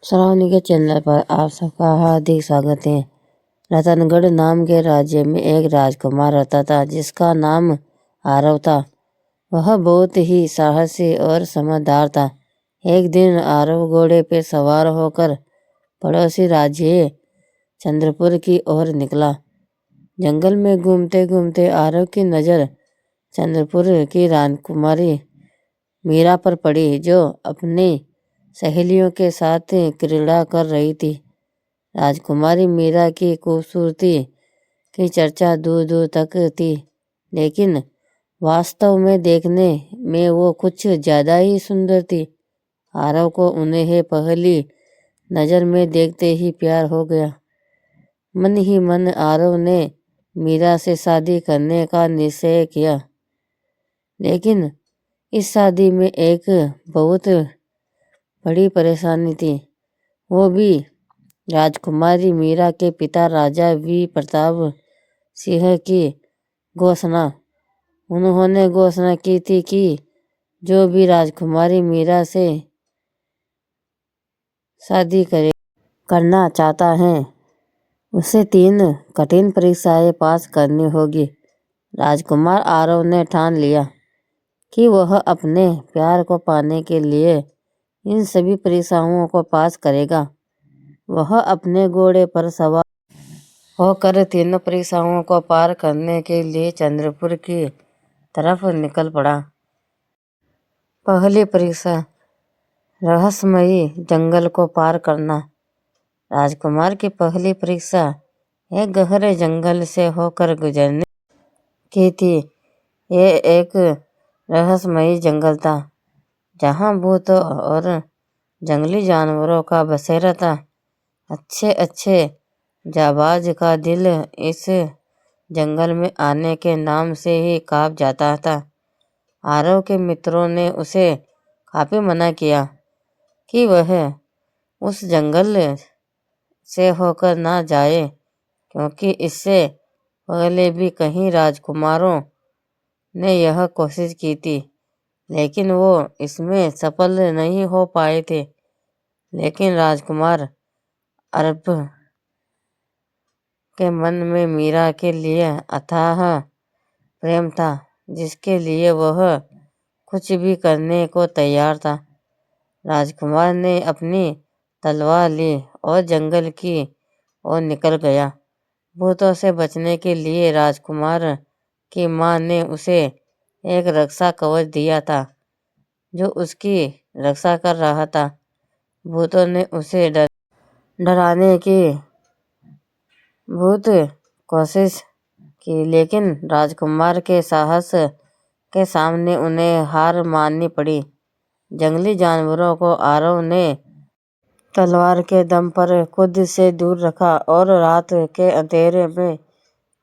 श्रावणी के चैनल पर आप सबका हार्दिक स्वागत है। रतनगढ़ नाम के राज्य में एक राजकुमार रहता था जिसका नाम आरव था। वह बहुत ही साहसी और समझदार था। एक दिन आरव घोड़े पे सवार होकर पड़ोसी राज्य चंद्रपुर की ओर निकला। जंगल में घूमते घूमते आरव की नज़र चंद्रपुर की राजकुमारी मीरा पर पड़ी, जो अपनी सहेलियों के साथ क्रीड़ा कर रही थी। राजकुमारी मीरा की खूबसूरती की चर्चा दूर दूर तक थी, लेकिन वास्तव में देखने में वो कुछ ज़्यादा ही सुंदर थी। आरव को उन्हें पहली नज़र में देखते ही प्यार हो गया। मन ही मन आरव ने मीरा से शादी करने का निश्चय किया, लेकिन इस शादी में एक बहुत बड़ी परेशानी थी। वो भी राजकुमारी मीरा के पिता राजा वी प्रताप सिंह की घोषणा। उन्होंने घोषणा की थी कि जो भी राजकुमारी मीरा से शादी करना चाहता है उसे 3 कठिन परीक्षाएं पास करनी होगी। राजकुमार आरव ने ठान लिया कि वह अपने प्यार को पाने के लिए इन सभी परीक्षाओं को पास करेगा। वह अपने घोड़े पर सवार होकर तीनों परीक्षाओं को पार करने के लिए चंद्रपुर की तरफ निकल पड़ा। पहली परीक्षा, रहस्यमयी जंगल को पार करना। राजकुमार की पहली परीक्षा एक गहरे जंगल से होकर गुजरने की थी। ये एक रहस्यमयी जंगल था जहाँ भूतों और जंगली जानवरों का बसेरा था। अच्छे अच्छे जाबाज का दिल इस जंगल में आने के नाम से ही कांप जाता था। आरव के मित्रों ने उसे काफी मना किया कि वह उस जंगल से होकर ना जाए, क्योंकि इससे पहले भी कई राजकुमारों ने यह कोशिश की थी, लेकिन वो इसमें सफल नहीं हो पाए थे। लेकिन राजकुमार अरब के मन में मीरा के लिए अथाह प्रेम था, जिसके लिए वह कुछ भी करने को तैयार था। राजकुमार ने अपनी तलवार ली और जंगल की ओर निकल गया। भूतों से बचने के लिए राजकुमार की माँ ने उसे एक रक्षा कवच दिया था जो उसकी रक्षा कर रहा था। भूतों ने उसे डराने की बहुत कोशिश की, लेकिन राजकुमार के साहस के सामने उन्हें हार माननी पड़ी। जंगली जानवरों को आरव ने तलवार के दम पर खुद से दूर रखा और रात के अंधेरे में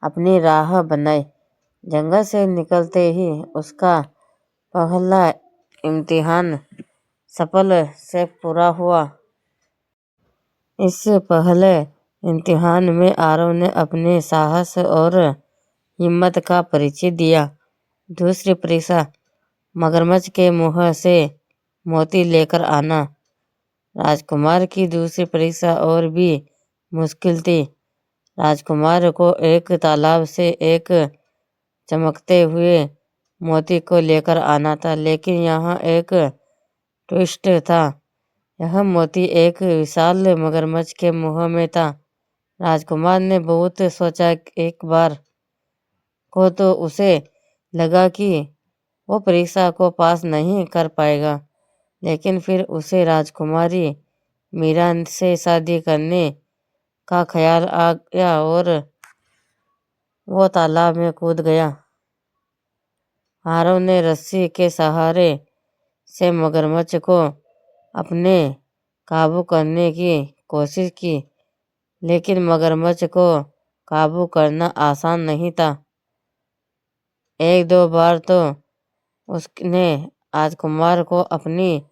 अपनी राह बनाई। जंगल से निकलते ही उसका पहला इम्तिहान सफल से पूरा हुआ। इस पहले इम्तिहान में आरव ने अपने साहस और हिम्मत का परिचय दिया। दूसरी परीक्षा, मगरमच्छ के मुंह से मोती लेकर आना। राजकुमार की दूसरी परीक्षा और भी मुश्किल थी। राजकुमार को एक तालाब से एक चमकते हुए मोती को लेकर आना था, लेकिन यहाँ एक ट्विस्ट था। यह मोती एक विशाल मगरमच्छ के मुंह में था। राजकुमार ने बहुत सोचा। एक बार को तो उसे लगा कि वो परीक्षा को पास नहीं कर पाएगा, लेकिन फिर उसे राजकुमारी मीरा से शादी करने का ख्याल आ गया और वो तालाब में कूद गया। आरव ने रस्सी के सहारे से मगरमच्छ को अपने काबू करने की कोशिश की, लेकिन मगरमच्छ को काबू करना आसान नहीं था। 1-2 बार तो उसने राजकुमार को अपनी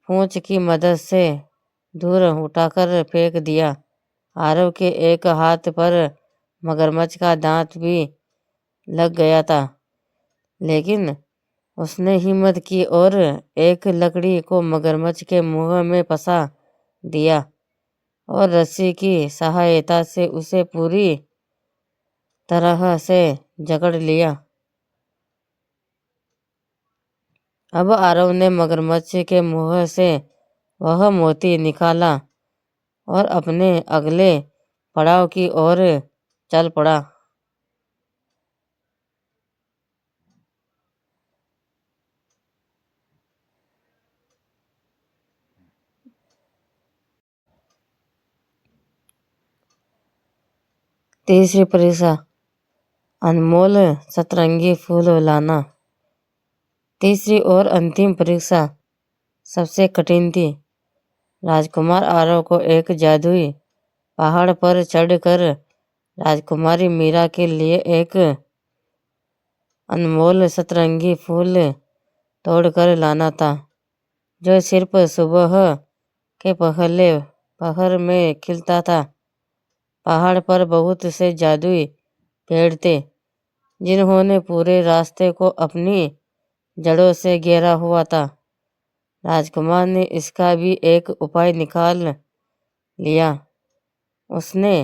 पूंछ की मदद से दूर उठाकर फेंक दिया। आरव के एक हाथ पर मगरमच्छ का दांत भी लग गया था, लेकिन उसने हिम्मत की और एक लकड़ी को मगरमच्छ के मुंह में फंसा दिया और रस्सी की सहायता से उसे पूरी तरह से जकड़ लिया। अब आरव ने मगरमच्छ के मुंह से वह मोती निकाला और अपने अगले पड़ाव की ओर चल पड़ा। तीसरी परीक्षा, अनमोल सतरंगी फूल लाना। तीसरी और अंतिम परीक्षा सबसे कठिन थी। राजकुमार आरव को एक जादुई पहाड़ पर चढ़कर राजकुमारी मीरा के लिए एक अनमोल सतरंगी फूल तोड़कर लाना था, जो सिर्फ सुबह के पहले पहर में खिलता था। पहाड़ पर बहुत से जादुई पेड़ थे, जिन्होंने पूरे रास्ते को अपनी जड़ों से घेरा हुआ था। राजकुमार ने इसका भी एक उपाय निकाल लिया। उसने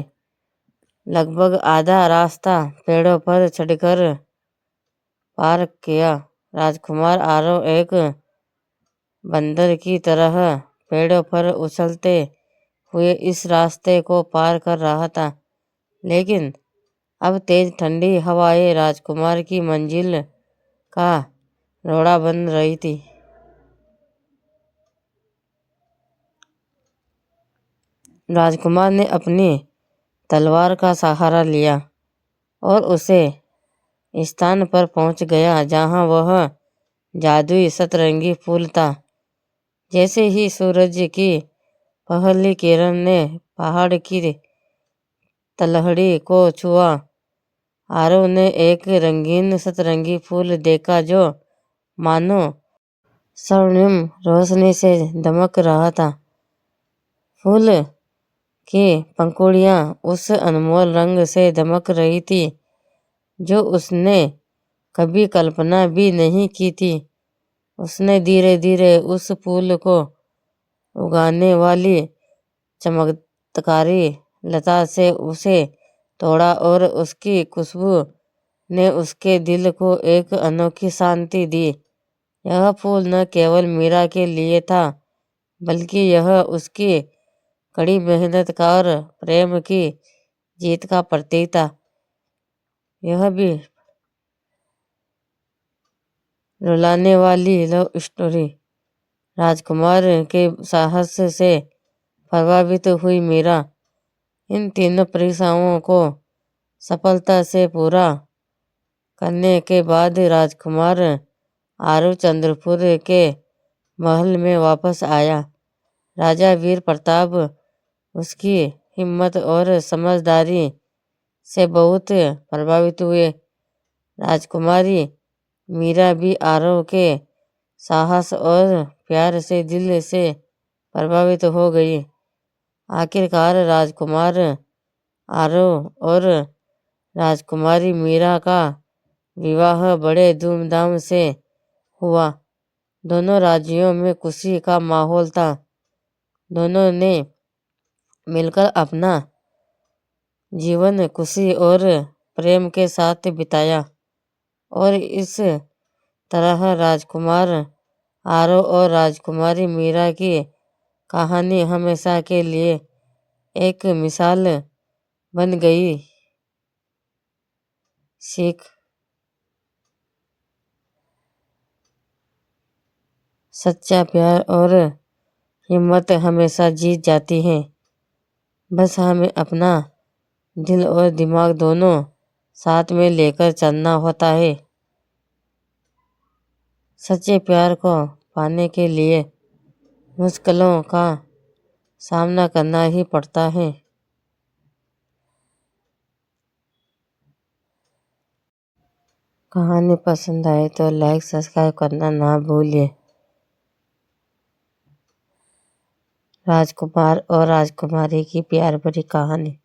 लगभग आधा रास्ता पेड़ों पर चढ़कर पार किया। राजकुमार आरव एक बंदर की तरह पेड़ों पर उछलते हुए इस रास्ते को पार कर रहा था, लेकिन अब तेज ठंडी हवाएं राजकुमार की मंजिल का रोड़ा बन रही थी। राजकुमार ने अपनी तलवार का सहारा लिया और उसे स्थान पर पहुंच गया जहां वह जादुई सतरंगी फूल था। जैसे ही सूरज की पहली किरण ने पहाड़ की तलहटी को छुआ, आरव ने एक रंगीन सतरंगी फूल देखा जो मानो स्वर्णिम रोशनी से दमक रहा था। फूल की पंखुड़ियां उस अनमोल रंग से दमक रही थी जो उसने कभी कल्पना भी नहीं की थी। उसने धीरे धीरे उस फूल को उगाने वाली चमत्कारी लता से उसे तोड़ा और उसकी खुशबू ने उसके दिल को एक अनोखी शांति दी। यह फूल न केवल मीरा के लिए था, बल्कि यह उसकी कड़ी मेहनत का और प्रेम की जीत का प्रतीक था। यह भी रुलाने वाली लव स्टोरी। राजकुमार के साहस से प्रभावित हुई मीरा इन तीनों परीक्षाओं को सफलता से पूरा करने के बाद राजकुमार आरव चंद्रपुर के महल में वापस आया। राजा वीर प्रताप उसकी हिम्मत और समझदारी से बहुत प्रभावित हुए। राजकुमारी मीरा भी आरव के साहस और प्यार से दिल से प्रभावित हो गई। आखिरकार राजकुमार आरव और राजकुमारी मीरा का विवाह बड़े धूमधाम से हुआ। दोनों राज्यों में खुशी का माहौल था। दोनों ने मिलकर अपना जीवन खुशी और प्रेम के साथ बिताया और इस तरह राजकुमार आरव और राजकुमारी मीरा की कहानी हमेशा के लिए एक मिसाल बन गई। सीख, सच्चा प्यार और हिम्मत हमेशा जीत जाती है। बस हमें अपना दिल और दिमाग दोनों साथ में लेकर चलना होता है। सच्चे प्यार को पाने के लिए मुश्किलों का सामना करना ही पड़ता है। कहानी पसंद आए तो लाइक सब्सक्राइब करना ना भूलिए। राजकुमार और राजकुमारी की प्यार भरी कहानी।